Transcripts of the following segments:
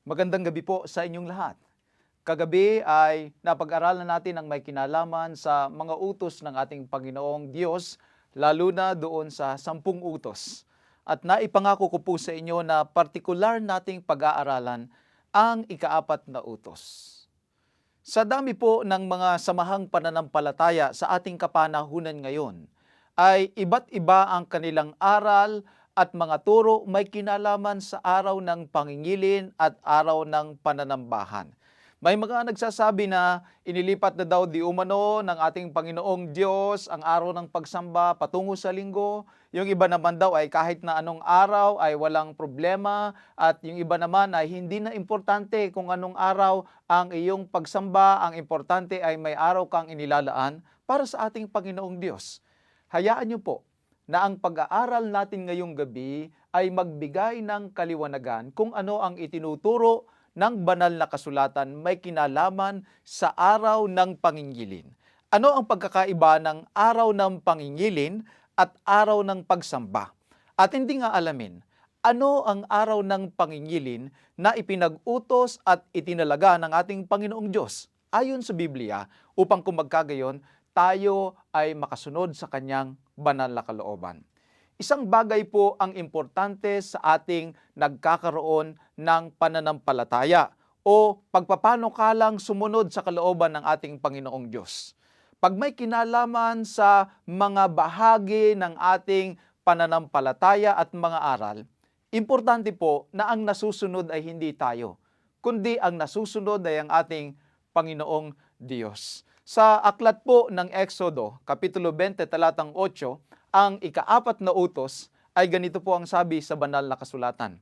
Magandang gabi po sa inyong lahat. Kagabi ay napag-aralan natin ang may kinalaman sa mga utos ng ating Panginoong Diyos, lalo na doon sa 10 utos. At naipangako ko po sa inyo na partikular nating pag-aaralan ang ikaapat na utos. Sa dami po ng mga samahang pananampalataya sa ating kapanahunan ngayon, ay iba't iba ang kanilang aral at mga turo may kinalaman sa araw ng pangingilin at araw ng pananambahan. May mga nagsasabi na inilipat na daw di umano ng ating Panginoong Diyos ang araw ng pagsamba patungo sa linggo. Yung iba naman daw ay kahit na anong araw ay walang problema at yung iba naman ay hindi na importante kung anong araw ang iyong pagsamba. Ang importante ay may araw kang inilalaan para sa ating Panginoong Diyos. Hayaan niyo po na ang pag-aaral natin ngayong gabi ay magbigay ng kaliwanagan kung ano ang itinuturo ng banal na kasulatan may kinalaman sa araw ng pangingilin. Ano ang pagkakaiba ng araw ng pangingilin at araw ng pagsamba? At hindi nga alamin, ano ang araw ng pangingilin na ipinag-utos at itinalaga ng ating Panginoong Diyos ayon sa Biblia upang kung magkagayon, tayo ay makasunod sa kanyang banal na kalooban. Isang bagay po ang importante sa ating nagkakaroon ng pananampalataya o pagpapanukalang sumunod sa kalooban ng ating Panginoong Diyos. Pag may kinalaman sa mga bahagi ng ating pananampalataya at mga aral, importante po na ang nasusunod ay hindi tayo, kundi ang nasusunod ay ang ating Panginoong Diyos. Sa aklat po ng Exodo, Kapitulo 20, talatang 8, ang ikaapat na utos ay ganito po ang sabi sa banal na kasulatan.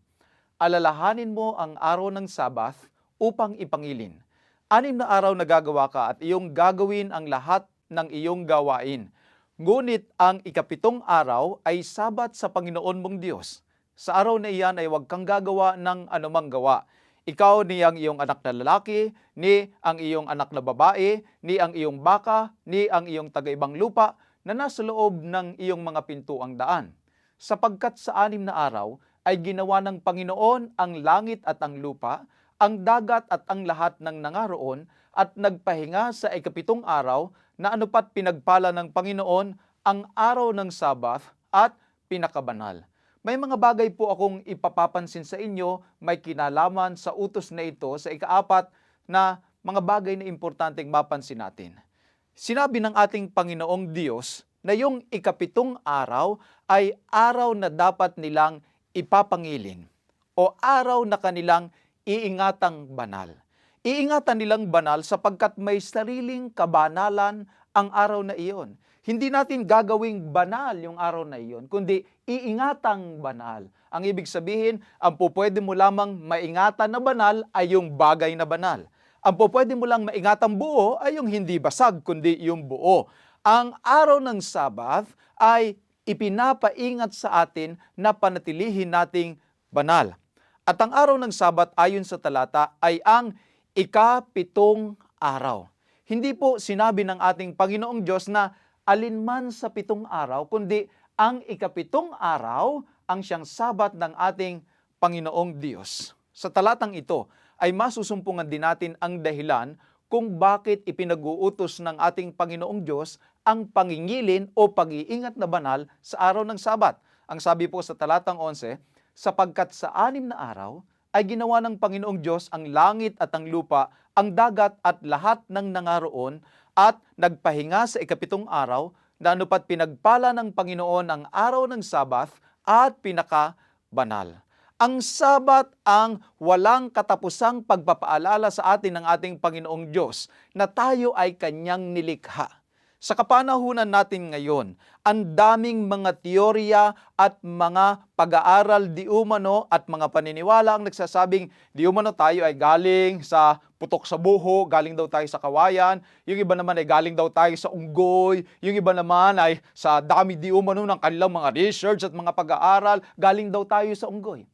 Alalahanin mo ang araw ng Sabath upang ipangilin. 6 na araw na gagawa ka at iyong gagawin ang lahat ng iyong gawain. Ngunit ang ikapitong araw ay Sabat sa Panginoon mong Diyos. Sa araw na iyan ay huwag kang gagawa ng anumang gawa. Ikaw ni ang iyong anak na lalaki, ni ang iyong anak na babae, ni ang iyong baka, ni ang iyong taga-ibang lupa, na nasa loob ng iyong mga pintuang daan. Sapagkat sa 6 na araw ay ginawa ng Panginoon ang langit at ang lupa, ang dagat at ang lahat ng nangaroon, at nagpahinga sa ikapitong araw na anupat pinagpala ng Panginoon ang araw ng Sabath at pinakabanal. May mga bagay po akong ipapapansin sa inyo, may kinalaman sa utos na ito sa ikaapat na mga bagay na importanteng mapansin natin. Sinabi ng ating Panginoong Diyos na yung ikapitong araw ay araw na dapat nilang ipapangilin o araw na kanilang iingatang banal. Iingatan nilang banal sapagkat may sariling kabanalan ang araw na iyon. Hindi natin gagawing banal yung araw na iyon, kundi iingatang banal. Ang ibig sabihin, ang pupwede mo lamang maingatan na banal ay yung bagay na banal. Ang pupwede mo lang maingatang buo ay yung hindi basag, kundi yung buo. Ang araw ng Sabath ay ipinapaingat sa atin na panatilihin nating banal. At ang araw ng Sabat ayon sa talata ay ang ikapitong araw. Hindi po sinabi ng ating Panginoong Diyos na alinman sa 7 araw, kundi ang ikapitong araw ang siyang Sabat ng ating Panginoong Diyos. Sa talatang ito ay masusumpungan din natin ang dahilan kung bakit ipinag-uutos ng ating Panginoong Diyos ang pangingilin o pag-iingat na banal sa araw ng Sabat. Ang sabi po sa talatang 11, sapagkat sa 6 na araw ay ginawa ng Panginoong Diyos ang langit at ang lupa, ang dagat at lahat ng nangaroon, at nagpahinga sa ikapitong araw na anupat pinagpala ng Panginoon ang araw ng Sabath at pinakabanal. Ang Sabat ang walang katapusang pagpapaalala sa atin ng ating Panginoong Diyos na tayo ay kanyang nilikha. Sa kapanahunan natin ngayon, ang daming mga teorya at mga pag-aaral di umano at mga paniniwala ang nagsasabing di umano tayo ay galing sa putok sa buho, galing daw tayo sa kawayan, yung iba naman ay galing daw tayo sa unggoy, yung iba naman ay sa dami di umano ng kanilang mga research at mga pag-aaral, galing daw tayo sa unggoy.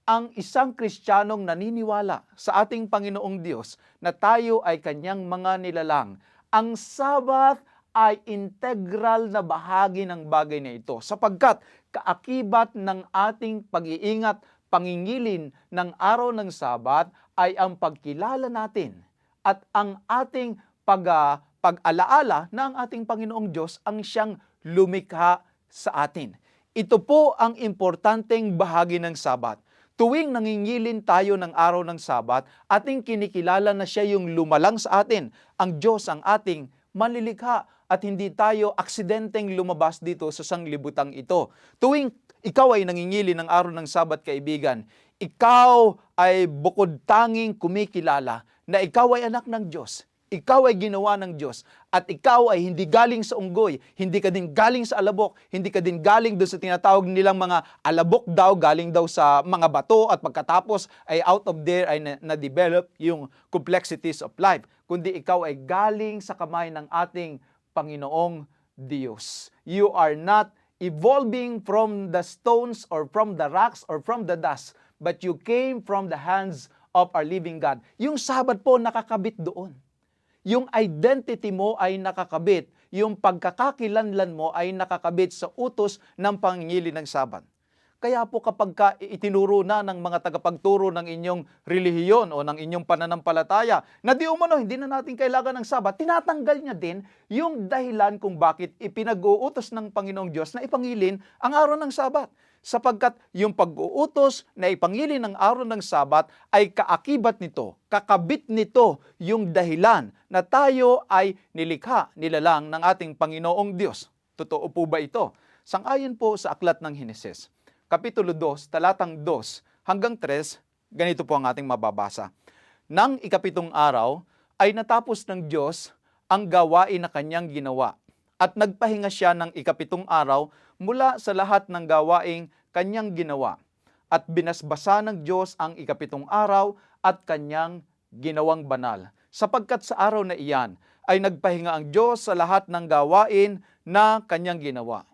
Ang isang Kristiyanong naniniwala sa ating Panginoong Diyos na tayo ay kanyang mga nilalang, ang Sabat ay integral na bahagi ng bagay na ito sapagkat kaakibat ng ating pag-iingat, pangingilin ng araw ng Sabat ay ang pagkilala natin at ang ating pag-alaala na ang ating Panginoong Diyos ang siyang lumikha sa atin. Ito po ang importanteng bahagi ng Sabat. Tuwing nangingilin tayo ng araw ng Sabat, ating kinikilala na siya yung lumalang sa atin. Ang Diyos ang ating manlilikha at hindi tayo aksidenteng lumabas dito sa sanglibutang ito. Tuwing ikaw ay nangingilin ng araw ng Sabat, kaibigan, ikaw ay bukod tanging kumikilala na ikaw ay anak ng Diyos. Ikaw ay ginawa ng Diyos at ikaw ay hindi galing sa unggoy, hindi ka din galing sa alabok, hindi ka din galing doon sa tinatawag nilang mga alabok daw, galing daw sa mga bato at pagkatapos ay out of there ay na-develop yung complexities of life. Kundi ikaw ay galing sa kamay ng ating Panginoong Diyos. You are not evolving from the stones or from the rocks or from the dust, but you came from the hands of our living God. Yung Sabat po nakakabit doon. Yung identity mo ay nakakabit, yung pagkakakilanlan mo ay nakakabit sa utos ng pangingilin ng Sabat. Kaya po kapag itinuro na ng mga tagapagturo ng inyong relihiyon o ng inyong pananampalataya na di umano, hindi na natin kailangan ng Sabat, tinatanggal niya din yung dahilan kung bakit ipinag-uutos ng Panginoong Diyos na ipangilin ang araw ng Sabat. Sapagkat yung pag-uutos na ipangilin ng araw ng Sabat ay kaakibat nito, kakabit nito yung dahilan na tayo ay nilikha, nilalang ng ating Panginoong Diyos. Totoo po ba ito? Sang-ayon po sa aklat ng Heneses, Kapitulo 2, talatang 2 hanggang 3, ganito po ang ating mababasa. Nang ikapitong araw ay natapos ng Diyos ang gawain na kanyang ginawa at nagpahinga siya ng ikapitong araw mula sa lahat ng gawaing kanyang ginawa. At binasbasa ng Diyos ang ikapitong araw at kanyang ginawang banal. Sapagkat sa araw na iyan ay nagpahinga ang Diyos sa lahat ng gawain na kanyang ginawa.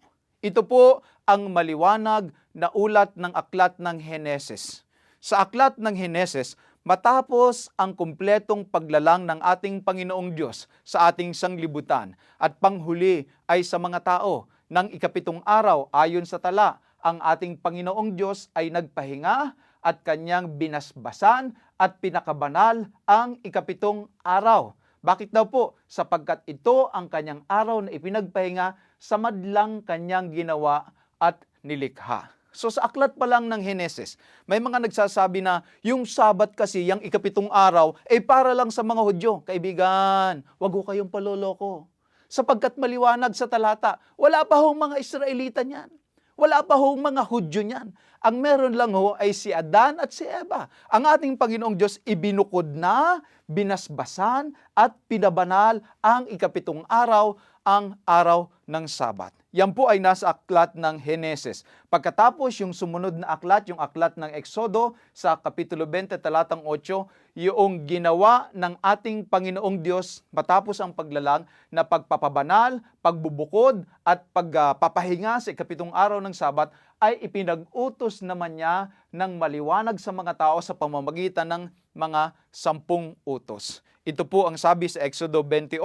Ito po ang maliwanag na ulat ng aklat ng Heneses. Sa aklat ng Heneses, matapos ang kumpletong paglalang ng ating Panginoong Diyos sa ating sanglibutan at panghuli ay sa mga tao, ng ikapitong araw ayon sa tala, ang ating Panginoong Diyos ay nagpahinga at kanyang binasbasan at pinakabanal ang ikapitong araw. Bakit daw po? Sapagkat ito ang kanyang araw na ipinagpahinga sa madlang kanyang ginawa at nilikha. So sa aklat pa lang ng Heneses, may mga nagsasabi na yung Sabat kasi, yung ikapitong araw, para lang sa mga Hudyo. Kaibigan, wag ho kayong paloloko. Sapagkat maliwanag sa talata, wala pa hong mga Israelita niyan. Wala pa hong mga Hudyo niyan. Ang meron lang ho ay si Adan at si Eva. Ang ating Panginoong Diyos ibinukod na, binasbasan at pinabanal ang ikapitong araw, ang araw ng Sabat. Yan po ay nasa aklat ng Heneses. Pagkatapos yung sumunod na aklat, yung aklat ng Exodo sa Kapitulo 20, talatang 8, yung ginawa ng ating Panginoong Diyos matapos ang paglalang na pagpapabanal, pagbubukod at pagpapahinga sa ikapitong araw ng Sabat ay ipinag-utos naman niya ng maliwanag sa mga tao sa pamamagitan ng mga 10 utos. Ito po ang sabi sa Exodo 28,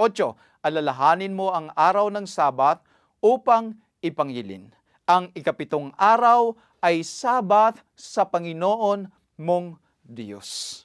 alalahanin mo ang araw ng Sabat upang ipangilin. Ang ikapitong araw ay Sabat sa Panginoon mong Diyos.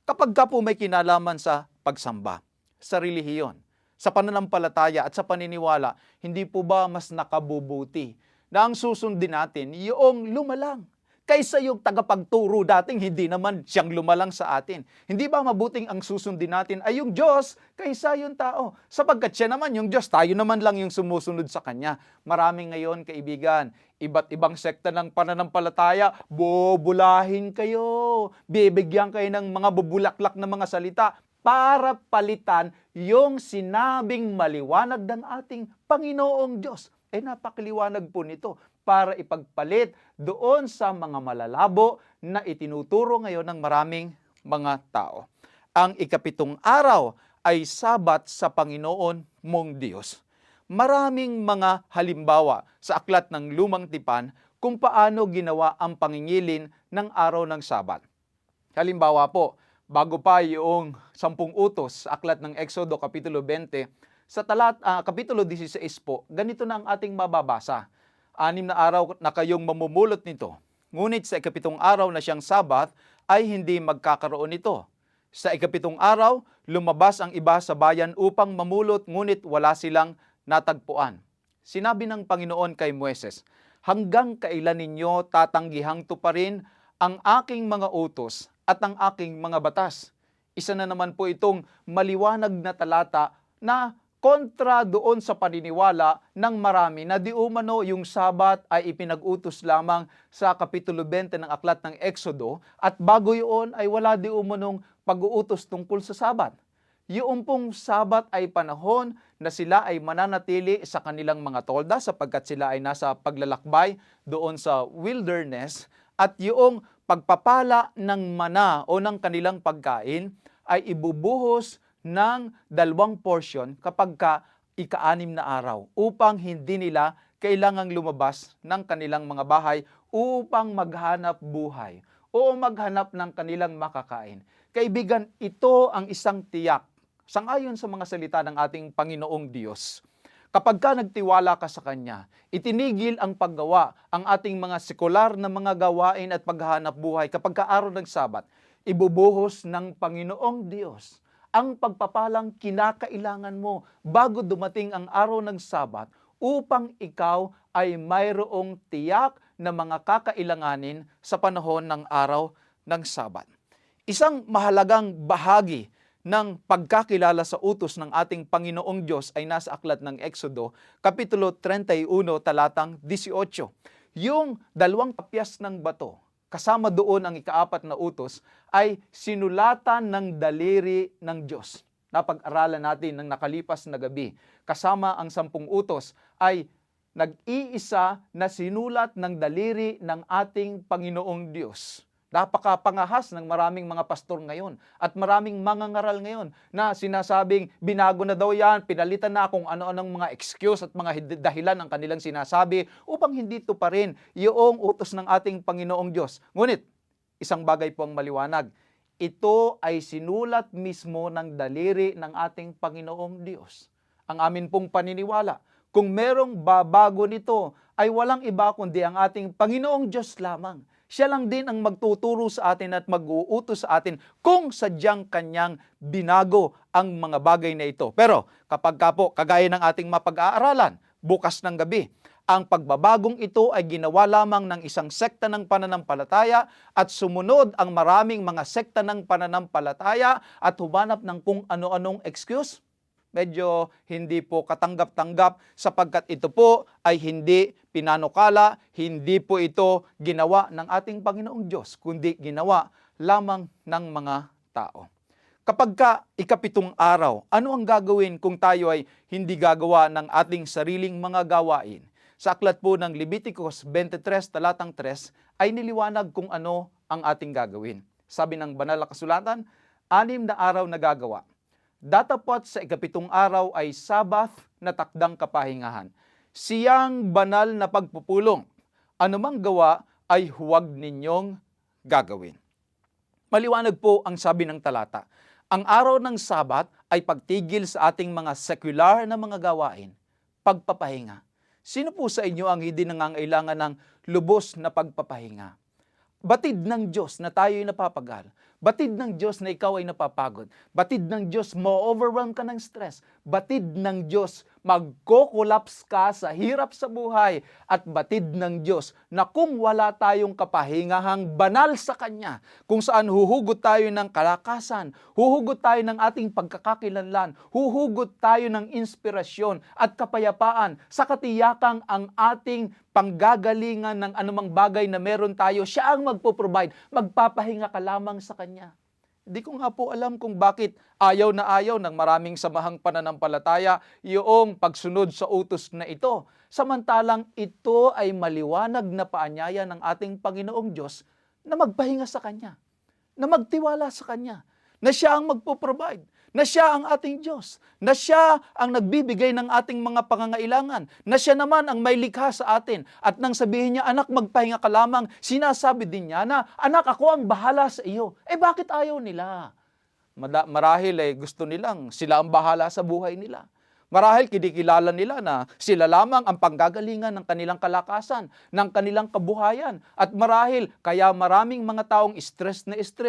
Kapag ka po may kinalaman sa pagsamba, sa relihiyon, sa pananampalataya at sa paniniwala, hindi po ba mas nakabubuti na ang susundin natin yung lumalang kaysa yung tagapagturo dating hindi naman siyang lumalang sa atin? Hindi ba mabuting ang susundin natin ay yung Diyos kaysa yung tao? Sapagkat siya naman yung Diyos, tayo naman lang yung sumusunod sa Kanya. Maraming ngayon, kaibigan, iba't ibang sekta ng pananampalataya, bubulahin kayo, bibigyan kayo ng mga bubulaklak na mga salita para palitan yung sinabing maliwanag ng ating Panginoong Diyos. Napakaliwanag po nito para ipagpalit doon sa mga malalabo na itinuturo ngayon ng maraming mga tao. Ang ikapitong araw ay Sabat sa Panginoon mong Diyos. Maraming mga halimbawa sa aklat ng Lumang Tipan kung paano ginawa ang pangingilin ng araw ng Sabat. Halimbawa po, bago pa yung 10 utos sa aklat ng Exodo Kapitulo 20, sa Kapitulo 16 po, ganito na ang ating mababasa. 6 na araw na kayong mamumulot nito ngunit sa ikapitong araw na siyang Sabat ay hindi magkakaroon ito. Sa ikapitong araw, lumabas ang iba sa bayan upang mamulot ngunit wala silang natagpuan. Sinabi ng Panginoon kay Moises, hanggang kailan ninyo tatanggihang tuparin ang aking mga utos at ang aking mga batas? Isa na naman po itong maliwanag na talata na kontra doon sa paniniwala ng marami na di umano yung Sabat ay ipinag-utos lamang sa Kapitulo 20 ng Aklat ng Exodo at bago yun ay wala di umanong pag-uutos tungkol sa Sabat. Yung pong Sabat ay panahon na sila ay mananatili sa kanilang mga tolda sapagkat sila ay nasa paglalakbay doon sa wilderness at yung pagpapala ng mana o ng kanilang pagkain ay ibubuhos ng 2 portion kapag ika-6 na araw upang hindi nila kailangang lumabas ng kanilang mga bahay upang maghanap buhay o maghanap ng kanilang makakain. Kaibigan, ito ang isang tiyak sangayon sa mga salita ng ating Panginoong Diyos. Kapag ka nagtiwala ka sa Kanya, itinigil ang paggawa, ang ating mga sekular na mga gawain at paghahanap buhay kapag ka araw ng Sabat, ibubuhos ng Panginoong Diyos ang pagpapalang kinakailangan mo bago dumating ang araw ng Sabat upang ikaw ay mayroong tiyak na mga kakailanganin sa panahon ng araw ng Sabat. Isang mahalagang bahagi ng pagkakilala sa utos ng ating Panginoong Diyos ay nasa aklat ng Exodo, Kapitulo 31, talatang 18. Yung 2 tapyas ng bato, kasama doon ang ika-4 na utos, ay sinulatan ng daliri ng Diyos. Napag-aralan natin ng nakalipas na gabi. Kasama ang 10 utos ay nag-iisa na sinulat ng daliri ng ating Panginoong Diyos. Napakapangahas ng maraming mga pastor ngayon at maraming mangangaral ngayon na sinasabing binago na daw yan, pinalitan na kung ano-anong mga excuse at mga dahilan ang kanilang sinasabi upang hindi tuparin yung utos ng ating Panginoong Diyos. Ngunit, isang bagay po ang maliwanag, ito ay sinulat mismo ng daliri ng ating Panginoong Diyos. Ang amin pong paniniwala, kung merong babago nito ay walang iba kundi ang ating Panginoong Diyos lamang. Siya lang din ang magtuturo sa atin at mag-uutos sa atin kung sadyang kanyang binago ang mga bagay na ito. Pero kapag ka po, kagaya ng ating mapag-aaralan, bukas ng gabi, ang pagbabagong ito ay ginawa lamang ng isang sekta ng pananampalataya at sumunod ang maraming mga sekta ng pananampalataya at humanap ng kung ano-anong excuse. Medyo hindi po katanggap-tanggap sapagkat ito po ay hindi pinanukala, hindi po ito ginawa ng ating Panginoong Diyos, kundi ginawa lamang ng mga tao. Kapag ka ika-7 araw, ano ang gagawin kung tayo ay hindi gagawa ng ating sariling mga gawain? Sa aklat po ng Leviticus 23, talatang 3, ay niliwanag kung ano ang ating gagawin. Sabi ng banal na kasulatan, 6 na araw na gagawa. Datapot sa ika-7 araw ay Sabat na takdang kapahingahan. Siyang banal na pagpupulong. Anumang gawa ay huwag ninyong gagawin. Maliwanag po ang sabi ng talata. Ang araw ng Sabat ay pagtigil sa ating mga sekular na mga gawain, pagpapahinga. Sino po sa inyo ang hindi nangangailangan ng lubos na pagpapahinga? Batid ng Diyos na tayo'y napapagal. Batid ng Diyos na ikaw ay napapagod. Batid ng Diyos mo-overwhelm ka ng stress. Batid ng Diyos magko-collapse ka sa hirap sa buhay. At batid ng Diyos na kung wala tayong kapahingahang banal sa Kanya, kung saan huhugot tayo ng kalakasan, huhugot tayo ng ating pagkakakilanlan, huhugot tayo ng inspirasyon at kapayapaan sa katiyakang ang ating panggagalingan ng anumang bagay na meron tayo, siya ang magpo-provide. Magpapahinga ka lamang sa Kanya. Hindi ko nga po alam kung bakit ayaw na ayaw ng maraming samahang pananampalataya yung pagsunod sa utos na ito. Samantalang ito ay maliwanag na paanyaya ng ating Panginoong Diyos na magpahinga sa Kanya, na magtiwala sa Kanya, na siya ang magpo-provide, na siya ang ating Diyos, na siya ang nagbibigay ng ating mga pangangailangan, na siya naman ang may likha sa atin. At nang sabihin niya, anak, magpahinga ka lamang, sinasabi din niya na, anak, ako ang bahala sa iyo. Bakit ayaw nila? Marahil gusto nilang sila ang bahala sa buhay nila. Marahil kinikilala nila na sila lamang ang panggagalingan ng kanilang kalakasan, ng kanilang kabuhayan. At marahil kaya maraming mga taong stress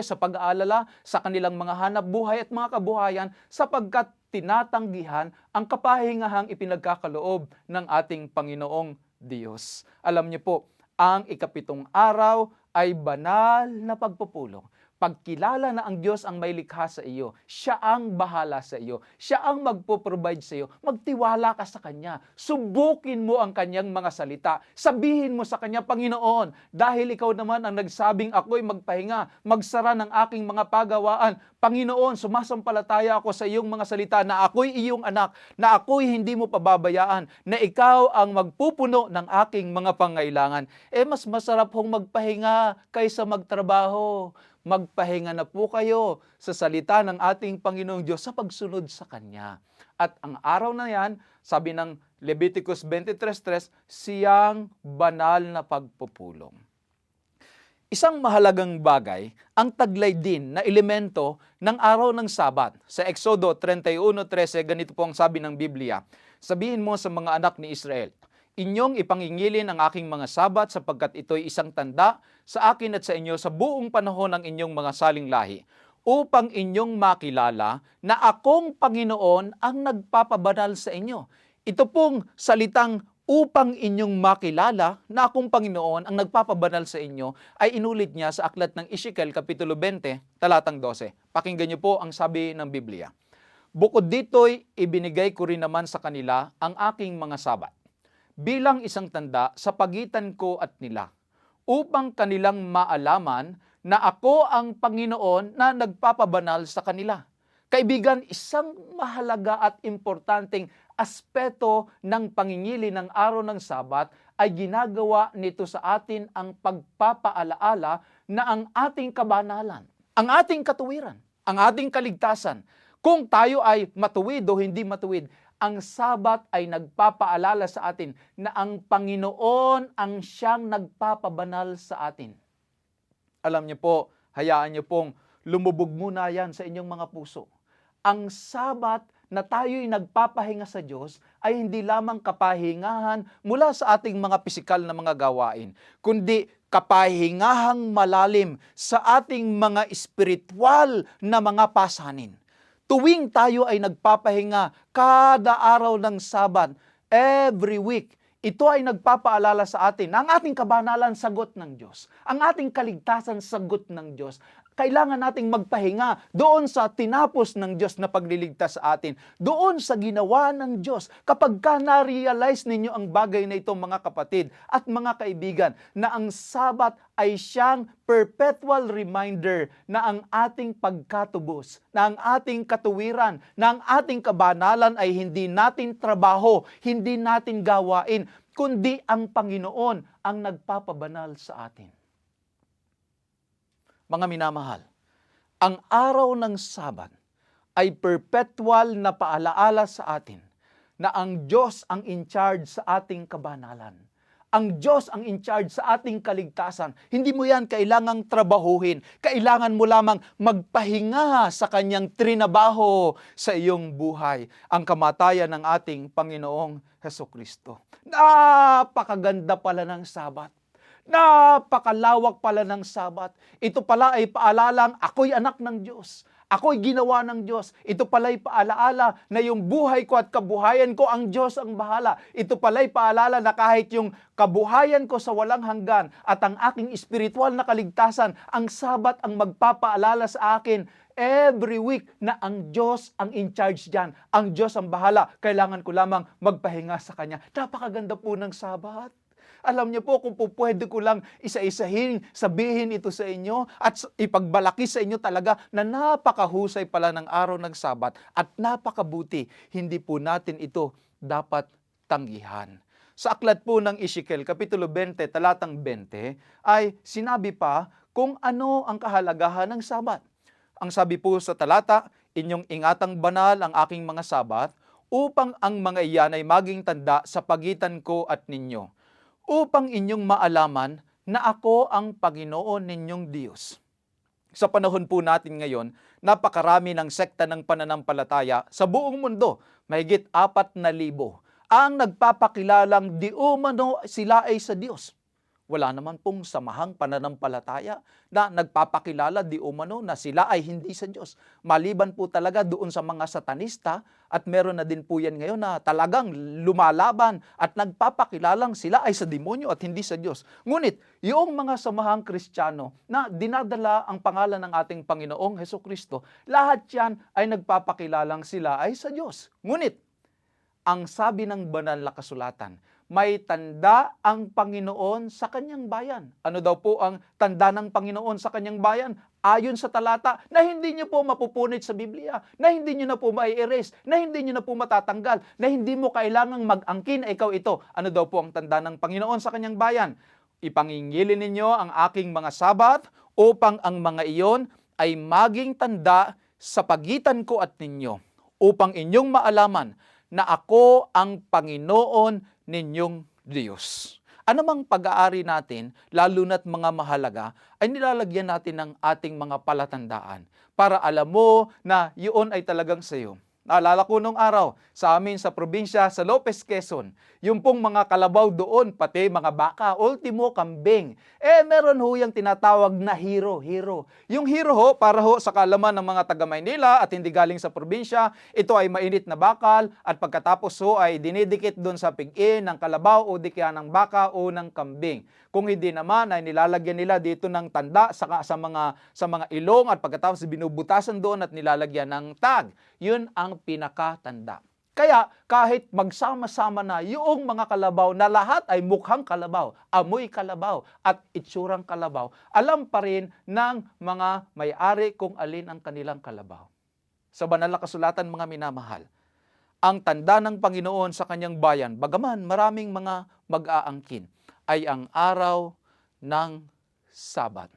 sa pag-aalala sa kanilang mga hanap buhay at mga kabuhayan sapagkat tinatanggihan ang kapahingahang ipinagkakaloob ng ating Panginoong Diyos. Alam niyo po, ang ikapitong araw ay banal na pagpupulong. Pagkilala na ang Diyos ang may likha sa iyo, Siya ang bahala sa iyo, Siya ang magpo-provide sa iyo, magtiwala ka sa Kanya, subukin mo ang Kanyang mga salita, sabihin mo sa Kanya, Panginoon, dahil Ikaw naman ang nagsabing ako'y magpahinga, magsara ng aking mga pagawaan, Panginoon, sumasampalataya ako sa iyong mga salita na ako'y iyong anak, na ako'y hindi mo pababayaan, na ikaw ang magpupuno ng aking mga pangailangan. Mas masarap hong magpahinga kaysa magtrabaho. Magpahinga na po kayo sa salita ng ating Panginoong Diyos sa pagsunod sa Kanya. At ang araw na yan, sabi ng Leviticus 23:3, siyang banal na pagpupulong. Isang mahalagang bagay ang taglay din na elemento ng araw ng Sabat. Sa Exodo 31:13, ganito po ang sabi ng Biblia, sabihin mo sa mga anak ni Israel, inyong ipangingilin ang aking mga Sabat sapagkat ito'y isang tanda sa akin at sa inyo sa buong panahon ng inyong mga saling lahi, upang inyong makilala na akong Panginoon ang nagpapabanal sa inyo. Ito pong salitang upang inyong makilala na akong Panginoon ang nagpapabanal sa inyo ay inulit niya sa aklat ng Ezekiel Kapitulo 20, talatang 12. Pakinggan niyo po ang sabi ng Biblia. Bukod dito'y ibinigay ko rin naman sa kanila ang aking mga Sabat bilang isang tanda sa pagitan ko at nila, upang kanilang maalaman na ako ang Panginoon na nagpapabanal sa kanila. Kaibigan, isang mahalaga at importanteng aspeto ng pangingili ng araw ng Sabat ay ginagawa nito sa atin ang pagpapaalaala na ang ating kabanalan, ang ating katuwiran, ang ating kaligtasan. Kung tayo ay matuwid o hindi matuwid, ang Sabat ay nagpapaalala sa atin na ang Panginoon ang siyang nagpapabanal sa atin. Alam niyo po, hayaan niyo pong lumubog muna yan sa inyong mga puso. Ang Sabat na tayo'y nagpapahinga sa Diyos ay hindi lamang kapahingahan mula sa ating mga pisikal na mga gawain, kundi kapahingahang malalim sa ating mga espiritual na mga pasanin. Tuwing tayo ay nagpapahinga kada araw ng Sabat, every week, ito ay nagpapaalala sa atin na ang ating kabanalan sagot ng Diyos. Ang ating kaligtasan sagot ng Diyos. Kailangan nating magpahinga doon sa tinapos ng Diyos na pagliligtas sa atin. Doon sa ginawa ng Diyos. Kapag ka na-realize ninyo ang bagay na ito mga kapatid at mga kaibigan, na ang Sabat ay siyang perpetual reminder na ang ating pagkatubos, na ang ating katuwiran, na ang ating kabanalan ay hindi natin trabaho, hindi natin gawain, kundi ang Panginoon ang nagpapabanal sa atin. Mga minamahal, ang araw ng Sabat ay perpetual na paalaala sa atin na ang Diyos ang in charge sa ating kabanalan. Ang Diyos ang in charge sa ating kaligtasan. Hindi mo yan kailangang trabahuhin. Kailangan mo lamang magpahinga sa Kanyang trinabaho sa iyong buhay. Ang kamatayan ng ating Panginoong Hesukristo. Napakaganda pala ng Sabat. Napakalawak pala ng Sabat. Ito pala ay paalalang ako'y anak ng Diyos. Ako'y ginawa ng Diyos. Ito pala'y paalaala na yung buhay ko at kabuhayan ko, ang Diyos ang bahala. Ito pala'y paalala na kahit yung kabuhayan ko sa walang hanggan at ang aking espiritual na kaligtasan, ang Sabat ang magpapaalala sa akin every week na ang Diyos ang in charge dyan. Ang Diyos ang bahala. Kailangan ko lamang magpahinga sa Kanya. Napakaganda po ng Sabat. Alam niyo po, kung pwede ko lang isa-isahin, sabihin ito sa inyo at ipagbalaki sa inyo talaga na napakahusay pala ng araw ng Sabat at napakabuti. Hindi po natin ito dapat tanggihan. Sa aklat po ng Ezekiel, Kapitulo 20, talatang 20, ay sinabi pa kung ano ang kahalagahan ng Sabat. Ang sabi po sa talata, inyong ingatang banal ang aking mga Sabat upang ang mga iyan ay maging tanda sa pagitan ko at ninyo, upang inyong maalaman na ako ang Panginoon ninyong Diyos. Sa panahon po natin ngayon, napakarami ng sekta ng pananampalataya sa buong mundo, mahigit 4,000, ang nagpapakilalang di umano sila ay sa Diyos. Wala naman pong samahang pananampalataya na nagpapakilala di umano na sila ay hindi sa Diyos. Maliban po talaga doon sa mga satanista, at meron na din po yan ngayon na talagang lumalaban at nagpapakilalang sila ay sa demonyo at hindi sa Diyos. Ngunit, yung mga samahang Kristiyano na dinadala ang pangalan ng ating Panginoong Hesukristo, lahat yan ay nagpapakilalang sila ay sa Diyos. Ngunit, ang sabi ng banal na kasulatan, may tanda ang Panginoon sa kanyang bayan. Ano daw po ang tanda ng Panginoon sa kanyang bayan? Ayon sa talata na hindi nyo po mapupunit sa Biblia, na hindi nyo na po mai-erase, na hindi nyo na po matatanggal, na hindi mo kailangang mag-angkin na ikaw ito. Ano daw po ang tanda ng Panginoon sa kanyang bayan? Ipangingilin ninyo ang aking mga sabat upang ang mga iyon ay maging tanda sa pagitan ko at ninyo, upang inyong maalaman na ako ang Panginoon ninyong Diyos. Anumang pag-aari natin, lalo na't mga mahalaga, ay nilalagyan natin ng ating mga palatandaan para alam mo na yun ay talagang sayo. Naalala ko nung araw, sa amin sa probinsya, sa Lopez, Quezon, yung pong mga kalabaw doon, pati mga baka, ultimo kambing, meron ho yung tinatawag na hero. Yung hero ho, para ho sa kaalaman ng mga taga Maynila at hindi galing sa probinsya, ito ay mainit na bakal at pagkatapos ho ay dinidikit doon sa pig-in ng kalabaw o di kaya ng baka o ng kambing. Kung hindi naman ay nilalagyan nila dito ng tanda sa mga ilong at pagkatapos binubutasan doon at nilalagyan ng tag. Yun ang pinakatanda. Kaya kahit magsama-sama na yung mga kalabaw na lahat ay mukhang kalabaw, amoy kalabaw at itsurang kalabaw, alam pa rin ng mga may-ari kung alin ang kanilang kalabaw. Sa banal na kasulatan, mga minamahal, ang tanda ng Panginoon sa kanyang bayan, bagaman maraming mga mag-aangkin, ay ang araw ng Sabat.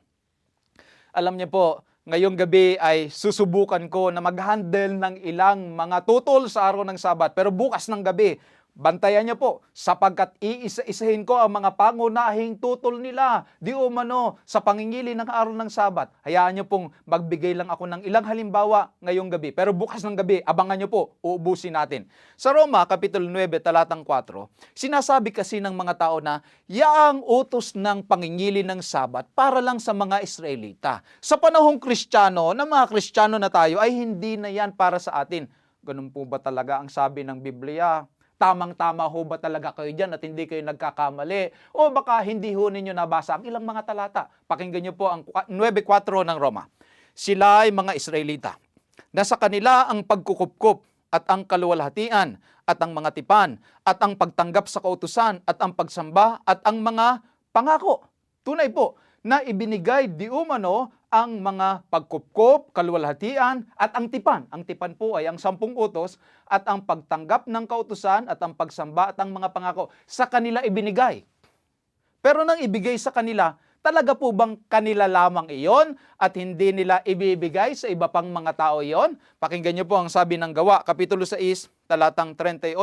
Alam niyo po, ngayong gabi ay susubukan ko na mag-handle ng ilang mga tutol sa araw ng Sabat. Pero bukas ng gabi, bantayan niyo po, sapagkat iisa-isahin ko ang mga pangunahing tutol nila, di umano sa pangingili ng araw ng Sabat. Hayaan niyo pong magbigay lang ako ng ilang halimbawa ngayong gabi. Pero bukas ng gabi, abangan niyo po, uubusin natin. Sa Roma, Kapitulo 9, talatang 4, sinasabi kasi ng mga tao na yaang utos ng pangingili ng Sabat para lang sa mga Israelita. Sa panahong Kristiyano, na mga Kristiyano na tayo, ay hindi na yan para sa atin. Ganun po ba talaga ang sabi ng Biblia? Tamang-tama ho ba talaga kayo dyan at hindi kayo nagkakamali? O baka hindi ho ninyo nabasa ang ilang mga talata? Pakinggan niyo po ang 9:4 ng Roma. Sila ay mga Israelita. Nasa kanila ang pagkukupkup at ang kaluwalhatian at ang mga tipan at ang pagtanggap sa kautusan at ang pagsamba at ang mga pangako. Tunay po na ibinigay di umano ang mga pagkupkop, kaluwalhatian at ang tipan. Ang tipan po ay ang 10 utos at ang pagtanggap ng kautusan at ang pagsamba at ang mga pangako. Sa kanila ibinigay. Pero nang ibigay sa kanila, talaga po bang kanila lamang iyon at hindi nila ibibigay sa iba pang mga tao iyon? Pakinggan niyo po ang sabi ng Gawa, Kapitulo 6, talatang 38.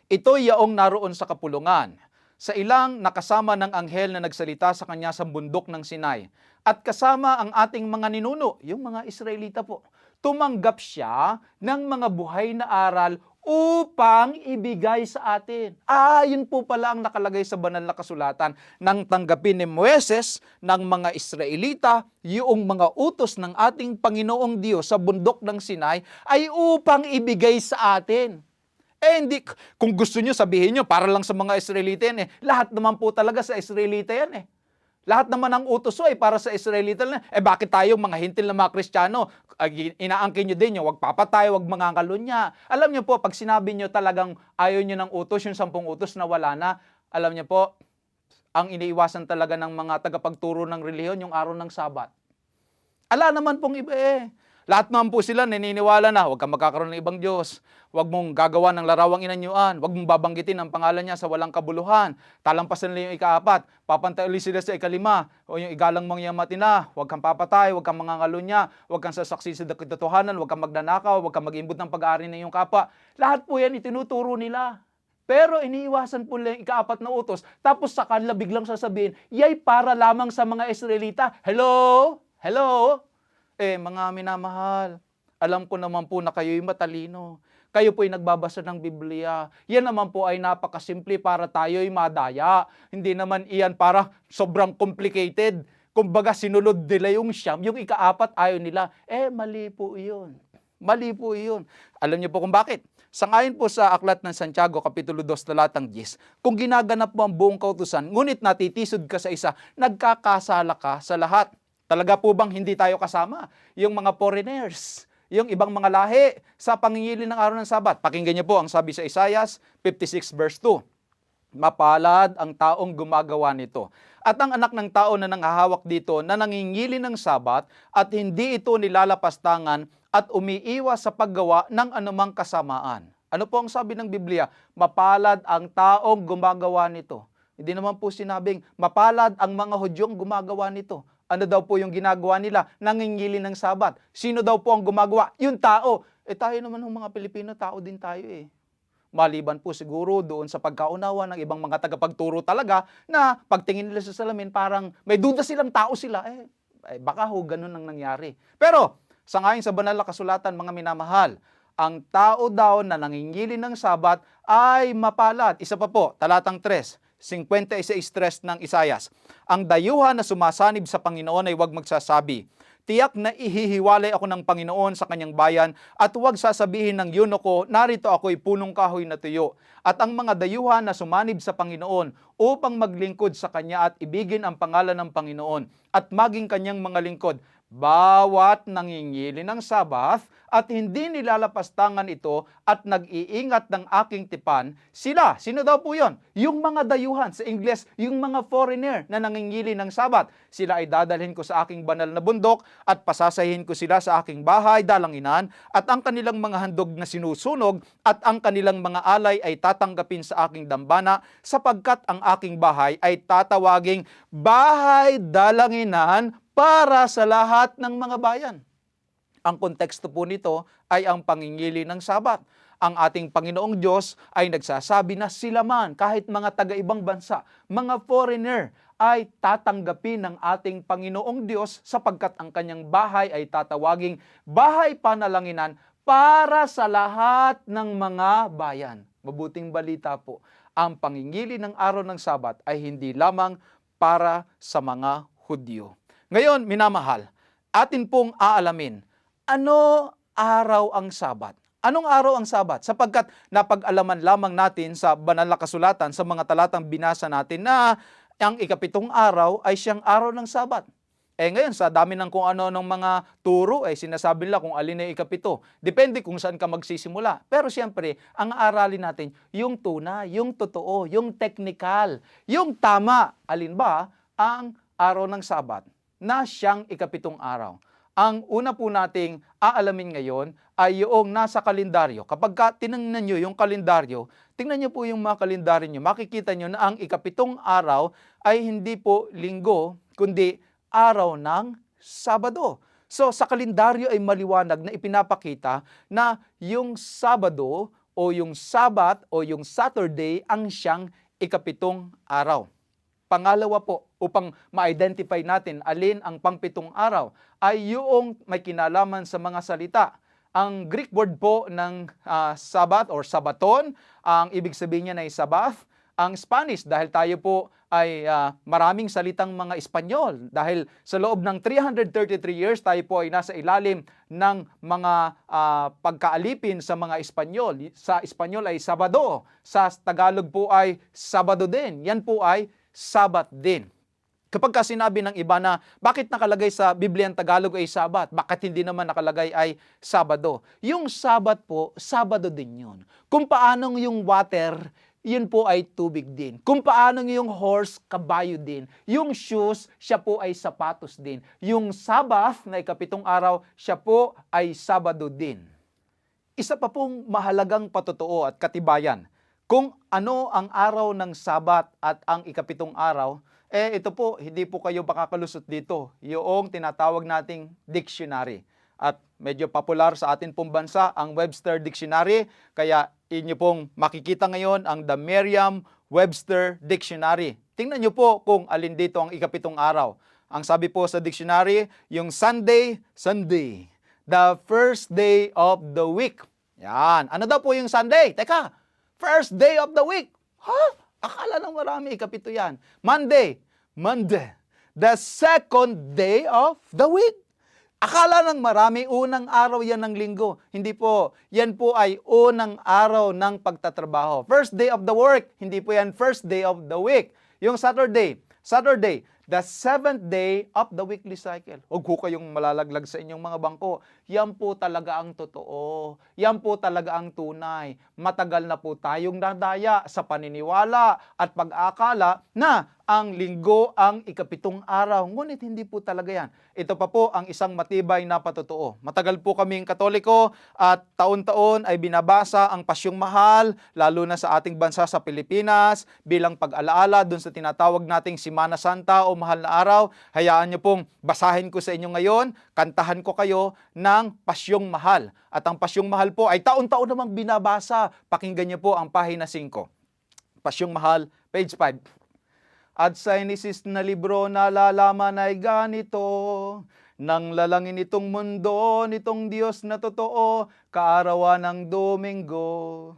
Ito yaong naroon sa kapulungan, sa ilang nakasama ng anghel na nagsalita sa kanya sa bundok ng Sinai. At kasama ang ating mga ninuno, yung mga Israelita po. Tumanggap siya ng mga buhay na aral upang ibigay sa atin. Yun po pala ang nakalagay sa banal na kasulatan. Nang tanggapin ni Moises ng mga Israelita, yung mga utos ng ating Panginoong Diyos sa bundok ng Sinai ay upang ibigay sa atin. Hindi, kung gusto nyo sabihin nyo, para lang sa mga Israelita yan lahat naman po talaga sa Israelita yan Lahat naman ng utos ay para sa Israelita lang. Bakit tayo mga hintil na mga Kristiyano, inaangkin nyo din yung wag papatay, wag mangangalunya. Alam nyo po, pag sinabi nyo talagang ayaw nyo ng utos, yung 10 utos na wala na, alam nyo po, ang iniiwasan talaga ng mga tagapagturo ng relihiyon, yung araw ng Sabat. Ala naman pong iba Lahat naman po sila naniniwala na huwag kang magkakaroon ng ibang Diyos. Huwag mong gagawa ng larawang inanyuan. Huwag mong babanggitin ang pangalan niya sa walang kabuluhan. Talampasan nila yung ika-4. Papantay ulit sila sa ika-5. O yung igalang mga matina. Huwag kang papatay. Huwag kang mangangalunya. Huwag kang sasaksi sa katotohanan. Huwag kang magnanakaw. Huwag kang mag-imbot ng pag-aari ng iyong kapwa. Lahat po yan itinuturo nila. Pero iniiwasan po nila yung ika-4 na utos. Tapos sa kanila biglang sasabihin, yay para lamang sa mga Israelita. Hello? Hello? Mga minamahal, alam ko naman po na kayo'y matalino. Kayo po'y nagbabasa ng Biblia. Yan naman po ay napakasimple para tayo'y madaya. Hindi naman iyan para sobrang complicated. Kumbaga sinunod nila yung siyam, yung ikaapat ayaw nila. Mali po iyon. Mali po iyon. Alam niyo po kung bakit? Sangayon po sa Aklat ng Santiago, Kapitulo 2, talatang 10, kung ginaganap mo ang buong kautusan, ngunit natitisod ka sa isa, nagkakasala ka sa lahat. Talaga po bang hindi tayo kasama? Yung mga foreigners, yung ibang mga lahi sa pangingili ng araw ng Sabat. Pakinggan niyo po ang sabi sa Isaiah 56 verse 2. Mapalad ang taong gumagawa nito. At ang anak ng tao na nanghahawak dito na nangingili ng Sabat at hindi ito nilalapastangan at umiiwas sa paggawa ng anumang kasamaan. Ano po ang sabi ng Biblia? Mapalad ang taong gumagawa nito. Hindi naman po sinabing mapalad ang mga Hudyong gumagawa nito. Ano daw po yung ginagawa nila? Nangingili ng Sabat. Sino daw po ang gumagawa? Yung tao. Tayo naman ng mga Pilipino, tao din tayo Maliban po siguro doon sa pagkaunawa ng ibang mga tagapagturo talaga na pagtingin nila sa salamin parang may duda silang tao sila. Baka ganun ang nangyari. Pero sangayon sa banal na kasulatan, mga minamahal, ang tao daw na nangingili ng Sabat ay mapalad. Isa pa po, talatang 3. 56:3 ng Isayas. Ang dayuhan na sumasanib sa Panginoon ay huwag magsasabi, tiyak na ihihiwalay ako ng Panginoon sa kanyang bayan at huwag sasabihin ng yunoko, narito ako'y punong kahoy na tuyo. At ang mga dayuhan na sumanib sa Panginoon upang maglingkod sa kanya at ibigin ang pangalan ng Panginoon at maging kanyang mga lingkod, bawat nangingili ng Sabat at hindi nilalapastangan ito at nag-iingat ng aking tipan, sila, sino daw po yon? Yung mga dayuhan, sa Ingles, yung mga foreigner na nangingili ng Sabat. Sila ay dadalhin ko sa aking banal na bundok at pasasahin ko sila sa aking bahay, dalanginan, at ang kanilang mga handog na sinusunog at ang kanilang mga alay ay tatanggapin sa aking dambana sapagkat ang aking bahay ay tatawaging bahay dalanginan para sa lahat ng mga bayan. Ang konteksto po nito ay ang pangingili ng Sabat. Ang ating Panginoong Diyos ay nagsasabi na sila man, kahit mga taga-ibang bansa, mga foreigner, ay tatanggapin ng ating Panginoong Diyos sapagkat ang kanyang bahay ay tatawaging bahay panalanginan para sa lahat ng mga bayan. Mabuting balita po, ang pangingili ng araw ng Sabat ay hindi lamang para sa mga Hudyo. Ngayon, minamahal, atin pong aalamin, ano araw ang Sabat? Anong araw ang Sabat? Sapagkat napag-alaman lamang natin sa banal na kasulatan, sa mga talatang binasa natin na ang ikapitong araw ay siyang araw ng Sabat. Ngayon, sa dami ng kung ano ng mga turo, sinasabi nila kung alin ay ikapito. Depende kung saan ka magsisimula. Pero siyempre, ang aralin natin, yung tunay, yung totoo, yung technical, yung tama. Alin ba ang araw ng Sabat na siyang ikapitong araw? Ang una po nating aalamin ngayon ay yung nasa kalendaryo. Kapag tinignan nyo yung kalendaryo, tingnan nyo po yung mga kalendaryo nyo, makikita nyo na ang ikapitong araw ay hindi po linggo, kundi araw ng Sabado. So sa kalendaryo ay maliwanag na ipinapakita na yung Sabado o yung Sabat o yung Saturday ang siyang ikapitong araw. Pangalawa po, upang ma-identify natin alin ang pangpitong araw, ay yung may kinalaman sa mga salita. Ang Greek word po ng Sabat or Sabaton, ang ibig sabihin niya ay Sabath. Ang Spanish, dahil tayo po ay maraming salitang mga Espanyol. Dahil sa loob ng 333 years, tayo po ay nasa ilalim ng mga pagkaalipin sa mga Espanyol. Sa Espanyol ay Sabado. Sa Tagalog po ay Sabado din. Yan po ay Sabat din. Kapag sinabi ng iba na bakit nakalagay sa Biblia ang Tagalog ay Sabat, bakit hindi naman nakalagay ay Sabado? Yung Sabat po, Sabado din yun. Kung paanong yung water, yun po ay tubig din. Kung paanong yung horse, kabayo din. Yung shoes, siya po ay sapatos din. Yung Sabbath na ikapitong araw, siya po ay Sabado din. Isa pa pong mahalagang patotoo at katibayan. Kung ano ang araw ng Sabat at ang ikapitong araw, ito po, hindi po kayo makakalusot dito. Yung tinatawag nating dictionary. At medyo popular sa atin pong bansa ang Webster Dictionary. Kaya inyo pong makikita ngayon ang The Merriam-Webster Dictionary. Tingnan nyo po kung alin dito ang ikapitong araw. Ang sabi po sa dictionary, yung Sunday, Sunday. The first day of the week. Yan. Ano daw po yung Sunday? Teka, first day of the week. Ha? Akala ng marami, ikapito yan. Monday, Monday. The second day of the week. Akala ng marami, unang araw yan ng linggo. Hindi po. Yan po ay unang araw ng pagtatrabaho. First day of the work. Hindi po yan first day of the week. Yung Saturday, Saturday, the seventh day of the weekly cycle. Huwag po kayong malalaglag sa inyong mga bangko. Yan po talaga ang totoo. Yan po talaga ang tunay. Matagal na po tayong nadaya sa paniniwala at pag-akala na ang linggo ang ikapitong araw. Ngunit hindi po talaga yan. Ito pa po ang isang matibay na patotoo. Matagal po kaming Katoliko at taon-taon ay binabasa ang Pasyong Mahal, lalo na sa ating bansa sa Pilipinas, bilang pag-alaala dun sa tinatawag nating Semana Santa o Mahal na Araw. Hayaan niyo pong basahin ko sa inyo ngayon, kantahan ko kayo ng Pasyong Mahal. At ang Pasyong Mahal po ay taon-taon namang binabasa. Pakinggan niyo po ang pahina 5. Pasyong Mahal, page 5. At sa inisis na libro nalalaman ay ganito, nang lalangin itong mundo, nitong Diyos na totoo, kaarawan ng Domingo.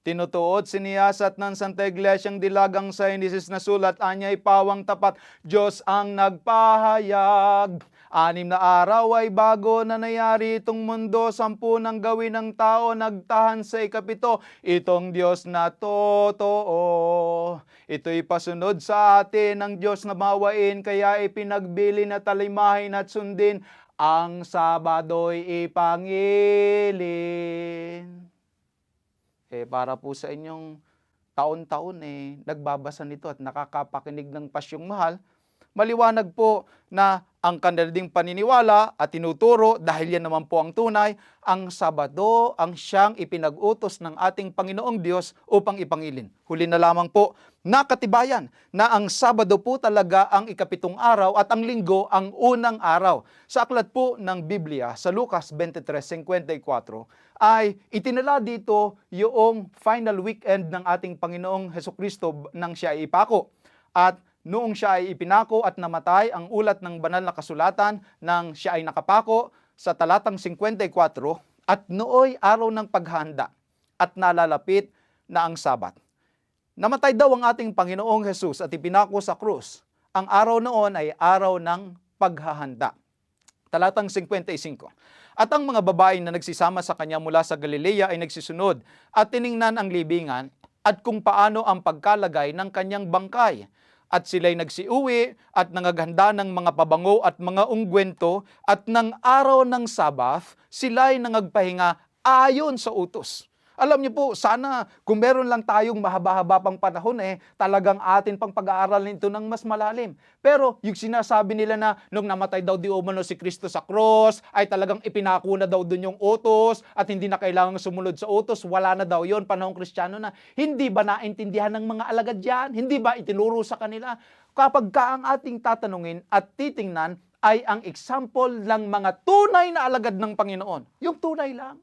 Tinutuot, siniyasat ng Santa Iglesyang dilagang sa inisis na sulat, anya'y pawang tapat, Diyos ang nagpahayag. 6 na araw ay bago na nangyari itong mundo, 10 nang gawin ng tao, nagtahan sa ikapito, itong Diyos na totoo. Ito'y pasunod sa atin ng Diyos na mawain, kaya ipinagbili na talimahin at sundin, ang Sabado'y ipangilin. Para po sa inyong taon-taon nagbabasa nito at nakakapakinig ng Pasyong Mahal, maliwanag po na ang kanilang paniniwala at tinuturo, dahil yan naman po ang tunay, ang Sabado ang siyang ipinag-utos ng ating Panginoong Diyos upang ipangilin. Huli na lamang po, nakatibayan na ang Sabado po talaga ang ikapitong araw at ang Linggo ang unang araw. Sa aklat po ng Biblia, sa Lucas 23:54, ay itinala dito yung final weekend ng ating Panginoong Hesukristo nang siya ay ipako. At noong siya ay ipinako at namatay, ang ulat ng banal na kasulatan nang siya ay nakapako sa talatang 54, at nooy araw ng paghahanda at nalalapit na ang Sabat. Namatay daw ang ating Panginoong Hesus at ipinako sa krus. Ang araw noon ay araw ng paghahanda. Talatang 55. At ang mga babae na nagsisama sa kanya mula sa Galilea ay nagsisunod at tiningnan ang libingan at kung paano ang pagkalagay ng kanyang bangkay. At sila'y nagsiuwi at nangaghanda ng mga pabango at mga ungwento, at ng araw ng Sabath, sila'y nangagpahinga ayon sa utos. Alam niyo po, sana kung meron lang tayong mahaba-haba pang panahon, talagang atin pang pag-aaralan ito ng mas malalim. Pero yung sinasabi nila na nung namatay daw di umano si Kristo sa cross, ay talagang ipinako na daw dun yung utos at hindi na kailangang sumunod sa utos, wala na daw yon panahong Kristiyano na. Hindi ba naintindihan ng mga alagad yan? Hindi ba itinuro sa kanila? Kapag ka ang ating tatanungin at titingnan ay ang example ng mga tunay na alagad ng Panginoon. Yung tunay lang.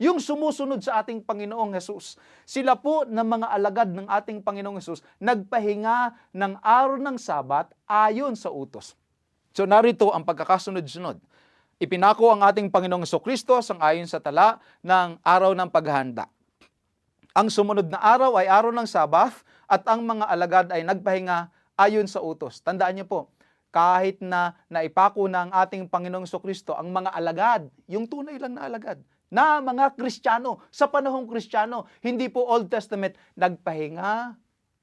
Yung sumusunod sa ating Panginoong Hesus. Sila po ng mga alagad ng ating Panginoong Hesus, nagpahinga ng araw ng Sabat ayon sa utos. So narito ang pagkakasunod-sunod. Ipinako ang ating Panginoong Hesukristo sang-ayon sa tala ng araw ng paghahanda. Ang sumunod na araw ay araw ng Sabat at ang mga alagad ay nagpahinga ayon sa utos. Tandaan niyo po, kahit na naipako na ang ating Panginoong Hesukristo, ang mga alagad, yung tunay lang na alagad, na mga Kristiyano, sa panahong Kristiyano, hindi po Old Testament, nagpahinga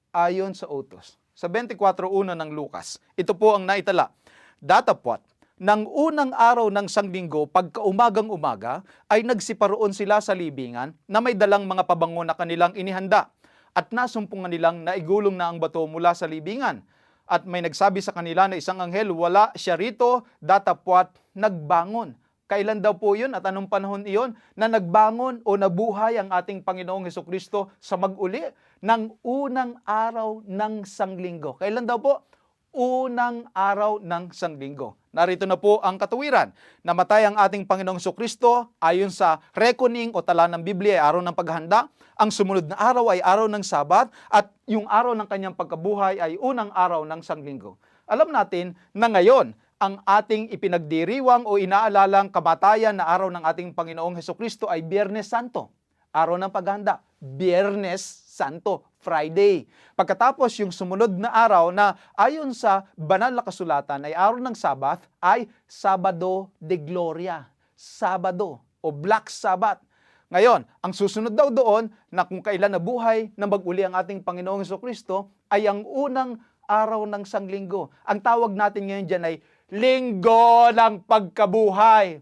ayon sa utos. Sa 24:1 ng Lucas, ito po ang naitala. Datapwat, nang unang araw ng Sanglinggo, pagkaumagang-umaga, ay nagsiparoon sila sa libingan na may dalang mga pabango na kanilang inihanda. At nasumpungan nilang naigulong na ang bato mula sa libingan. At may nagsabi sa kanila na isang anghel, wala siya rito, datapwat, nagbangon. Kailan daw po yun at anong panahon iyon na nagbangon o nabuhay ang ating Panginoong Hesukristo sa mag-uli ng unang araw ng Sanglinggo? Kailan daw po? Unang araw ng Sanglinggo. Narito na po ang katuwiran. Namatay ang ating Panginoong Hesukristo ayon sa reckoning o tala ng Biblia ay araw ng paghahanda. Ang sumunod na araw ay araw ng Sabat at yung araw ng kanyang pagkabuhay ay unang araw ng Sanglinggo. Alam natin na ngayon, ang ating ipinagdiriwang o inaalalang kamatayan na araw ng ating Panginoong Hesukristo ay Biyernes Santo, araw ng paghahanda. Biyernes Santo, Friday. Pagkatapos yung sumunod na araw na ayon sa banal na kasulatan ay araw ng Sabath ay Sabado de Gloria. Sabado o Black Sabbath. Ngayon, ang susunod daw doon na kung kailan nabuhay na mag-uli ang ating Panginoong Hesukristo ay ang unang araw ng Sanglinggo. Ang tawag natin ngayon dyan ay Linggo ng Pagkabuhay.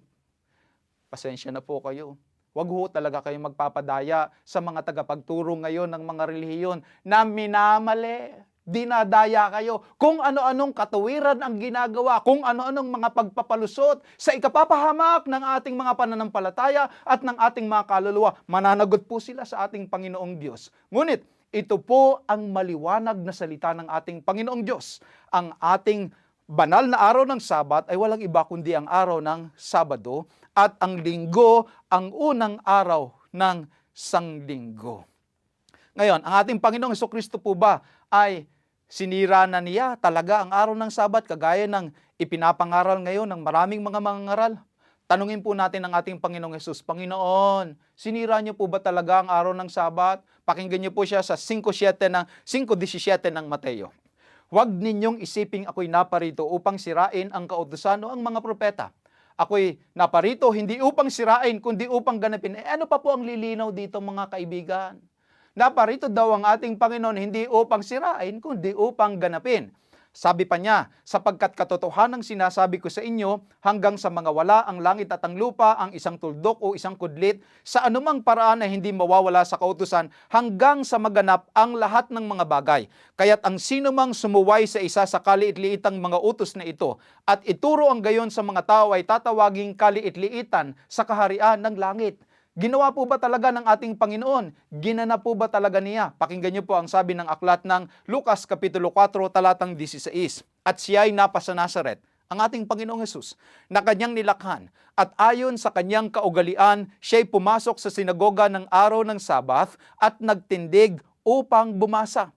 Pasensya na po kayo. Huwag ho talaga kayong magpapadaya sa mga tagapagturo ngayon ng mga relihiyon na minamali. Dinadaya kayo kung ano-anong katuwiran ang ginagawa, kung ano-anong mga pagpapalusot sa ikapapahamak ng ating mga pananampalataya at ng ating mga kaluluwa. Mananagot po sila sa ating Panginoong Diyos. Ngunit, ito po ang maliwanag na salita ng ating Panginoong Diyos. Ang ating banal na araw ng Sabat ay walang iba kundi ang araw ng Sabado at ang Linggo ang unang araw ng Sanglinggo. Ngayon, ang ating Panginoong Hesukristo po ba ay sinira na niya talaga ang araw ng Sabat kagaya ng ipinapangaral ngayon ng maraming mga mangangaral? Tanungin po natin ang ating Panginoong Hesus, Panginoon, sinira niyo po ba talaga ang araw ng Sabat? Pakinggan niyo po siya sa 5:17 ng Mateo. Huwag ninyong isiping ako'y naparito upang sirain ang kautusan o ang mga propeta. Ako'y naparito hindi upang sirain, kundi upang ganapin. Ano pa po ang lilinaw dito mga kaibigan? Naparito daw ang ating Panginoon hindi upang sirain, kundi upang ganapin. Sabi pa niya, sapagkat katotohanang sinasabi ko sa inyo, hanggang sa mga wala ang langit at ang lupa, ang isang tuldok o isang kudlit, sa anumang paraan ay hindi mawawala sa kautusan, hanggang sa maganap ang lahat ng mga bagay. Kaya't ang sino mang sumuway sa isa sa kaliit-liitang mga utos na ito, at ituro ang gayon sa mga tao ay tatawaging kaliit-liitan sa kaharian ng langit. Ginawa po ba talaga ng ating Panginoon? Ginanap po ba talaga niya? Pakinggan niyo po ang sabi ng aklat ng Lucas Kapitulo 4, talatang 16. At siya ay napa sa Nazaret, ang ating Panginoong Hesus, na kanyang nilakhan. At ayon sa kanyang kaugalian, siya'y pumasok sa sinagoga ng araw ng Sabath at nagtindig upang bumasa.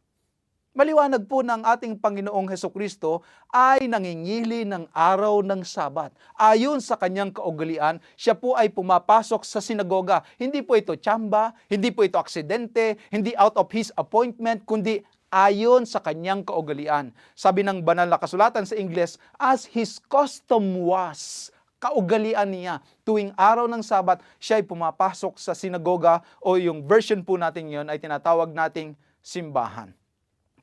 Maliwanag po na ang ating Panginoong Hesukristo ay nangingili ng araw ng Sabat. Ayon sa kanyang kaugalian, siya po ay pumapasok sa sinagoga. Hindi po ito tsamba, hindi po ito aksidente, hindi out of his appointment, kundi ayon sa kanyang kaugalian. Sabi ng banal na kasulatan sa Ingles, as his custom was. Kaugalian niya. Tuwing araw ng Sabat, siya ay pumapasok sa sinagoga o yung version po natin yon ay tinatawag nating simbahan.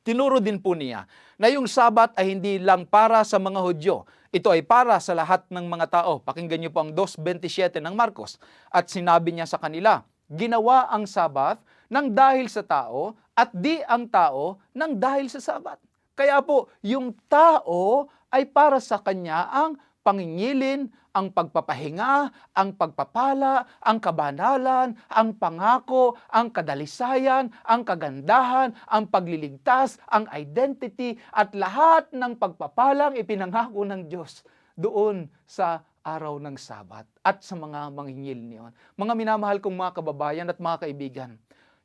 Tinuro din po niya na yung Sabat ay hindi lang para sa mga Hudyo. Ito ay para sa lahat ng mga tao. Pakinggan niyo po ang 2:27 ng Marcos. At sinabi niya sa kanila, ginawa ang Sabat nang dahil sa tao at di ang tao nang dahil sa Sabat. Kaya po, yung tao ay para sa kanya ang pangingilin, ang pagpapahinga, ang pagpapala, ang kabanalan, ang pangako, ang kadalisayan, ang kagandahan, ang pagliligtas, ang identity, at lahat ng pagpapalang ipinangako ng Diyos doon sa araw ng Sabat at sa mga manghingil niyon. Mga minamahal kong mga kababayan at mga kaibigan,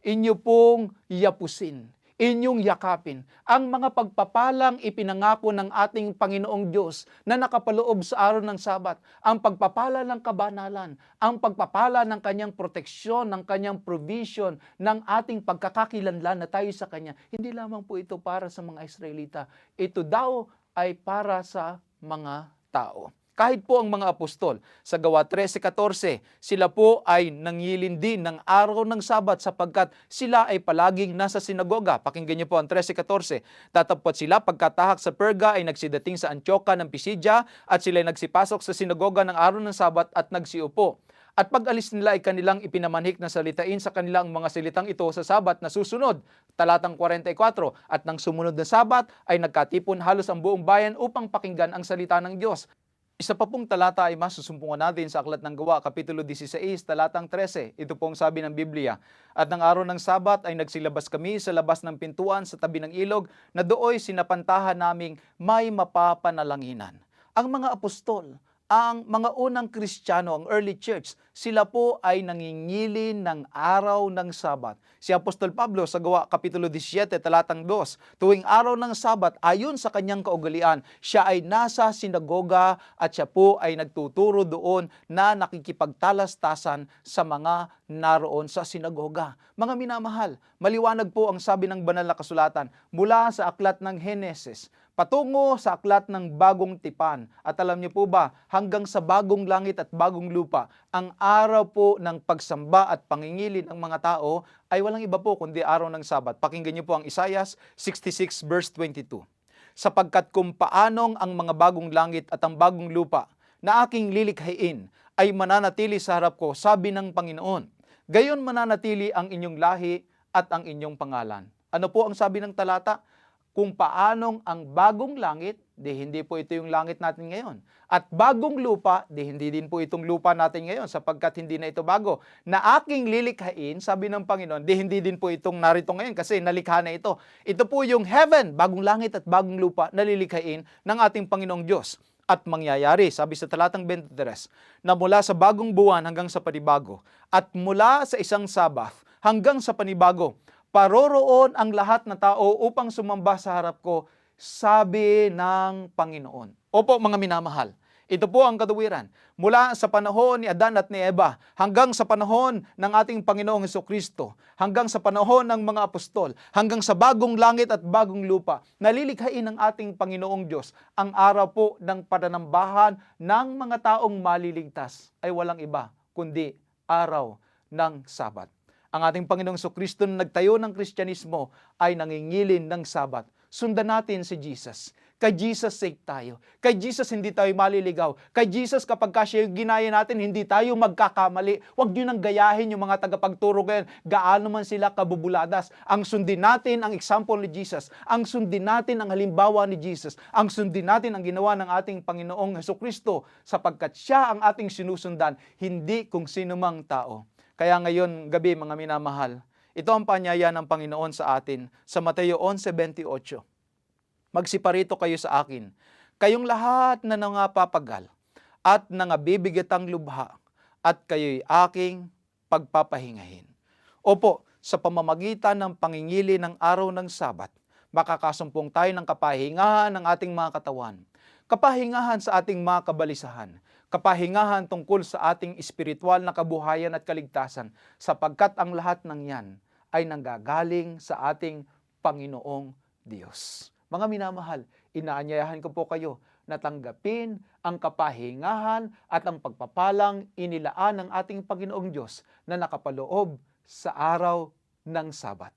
inyo pong yapusin, inyong yakapin ang mga pagpapalang ipinangako ng ating Panginoong Diyos na nakapaloob sa araw ng Sabat, ang pagpapala ng kabanalan, ang pagpapala ng kanyang proteksyon, ng kanyang provision, ng ating pagkakakilanlan na tayo sa kanya. Hindi lamang po ito para sa mga Israelita, ito daw ay para sa mga tao. Kahit po ang mga apostol, sa Gawa 13:14, sila po ay nangilin din ng araw ng Sabat sapagkat sila ay palaging nasa sinagoga. Pakinggan niyo po ang 13:14. Tatapot sila pagkatahak sa Perga ay nagsidating sa Antioca ng Pisidia at sila ay nagsipasok sa sinagoga ng araw ng Sabat at nagsiupo. At pag-alis nila ay kanilang ipinamanhik na salitain sa kanilang mga salitang ito sa Sabat na susunod. Talatang 44, at nang sumunod na Sabat ay nagkatipon halos ang buong bayan upang pakinggan ang salita ng Diyos. Isa pa pong talata ay masusumpungan natin sa Aklat ng Gawa, Kapitulo 16, talatang 13. Ito pong sabi ng Biblia, at ng araw ng Sabat ay nagsilabas kami sa labas ng pintuan sa tabi ng ilog na dooy sinapantahan naming may mapapanalanginan. Ang mga apostol ang mga unang Kristiyano, ang early church, sila po ay nangingilin ng araw ng Sabat. Si Apostol Pablo sa Gawa Kapitulo 17, talatang 2, tuwing araw ng Sabat, ayon sa kanyang kaugalian, siya ay nasa sinagoga at siya po ay nagtuturo doon na nakikipagtalastasan sa mga naroon sa sinagoga. Mga minamahal, maliwanag po ang sabi ng banal na kasulatan mula sa aklat ng Henesis patungo sa aklat ng Bagong Tipan. At alam niyo po ba, hanggang sa bagong langit at bagong lupa, ang araw po ng pagsamba at pangingilin ng mga tao ay walang iba po kundi araw ng Sabat. Pakinggan niyo po ang Isaiah 66 verse 22. Sapagkat kung paanong ang mga bagong langit at ang bagong lupa na aking lilikhain ay mananatili sa harap ko, sabi ng Panginoon, gayon mananatili ang inyong lahi at ang inyong pangalan. Ano po ang sabi ng talata? Kung paanong ang bagong langit, di hindi po ito yung langit natin ngayon. At bagong lupa, di hindi din po itong lupa natin ngayon sapagkat hindi na ito bago. Na aking lilikhain, sabi ng Panginoon, di hindi din po itong narito ngayon kasi nalikha na ito. Ito po yung heaven, bagong langit at bagong lupa na lilikhain ng ating Panginoong Diyos. At mangyayari, sabi sa talatang 23, na mula sa bagong buwan hanggang sa panibago, at mula sa isang Sabath hanggang sa panibago, paroroon ang lahat na tao upang sumamba sa harap ko, sabi ng Panginoon. Opo mga minamahal, ito po ang katuwiran. Mula sa panahon ni Adan at ni Eva, hanggang sa panahon ng ating Panginoong Hesukristo, hanggang sa panahon ng mga apostol, hanggang sa bagong langit at bagong lupa, nalilikhain ng ating Panginoong Diyos ang araw po ng pananambahan ng mga taong maliligtas ay walang iba kundi araw ng Sabat. Ang ating Panginoong Hesukristo na nagtayo ng Kristyanismo ay nangingilin ng Sabat. Sundan natin si Jesus. Kay Jesus sake tayo. Kay Jesus hindi tayo maliligaw. Kay Jesus kapag siya yung ginaya natin, hindi tayo magkakamali. Huwag nyo nang gayahin yung mga tagapagturo ngayon. Gaano man sila kabubuladas. Ang sundin natin ang example ni Jesus. Ang sundin natin ang halimbawa ni Jesus. Ang sundin natin ang ginawa ng ating Panginoong Hesukristo sapagkat siya ang ating sinusundan, hindi kung sino mang tao. Kaya ngayon gabi mga minamahal, ito ang panyaya ng Panginoon sa atin sa Mateo 11:28. Magsiparito kayo sa akin, kayong lahat na nangapapagal at nangabibigatang lubha, at kayo'y aking pagpapahingahin. Opo, sa pamamagitan ng pangingili ng araw ng Sabat, makakasumpong tayo ng kapahingahan ng ating mga katawan, kapahingahan sa ating mga kabalisahan, kapahingahan tungkol sa ating espiritual na kabuhayan at kaligtasan, sapagkat ang lahat ng yan ay nanggagaling sa ating Panginoong Diyos. Mga minamahal, inaanyayahan ko po kayo na tanggapin ang kapahingahan at ang pagpapalang inilaan ng ating Panginoong Diyos na nakapaloob sa araw ng Sabat.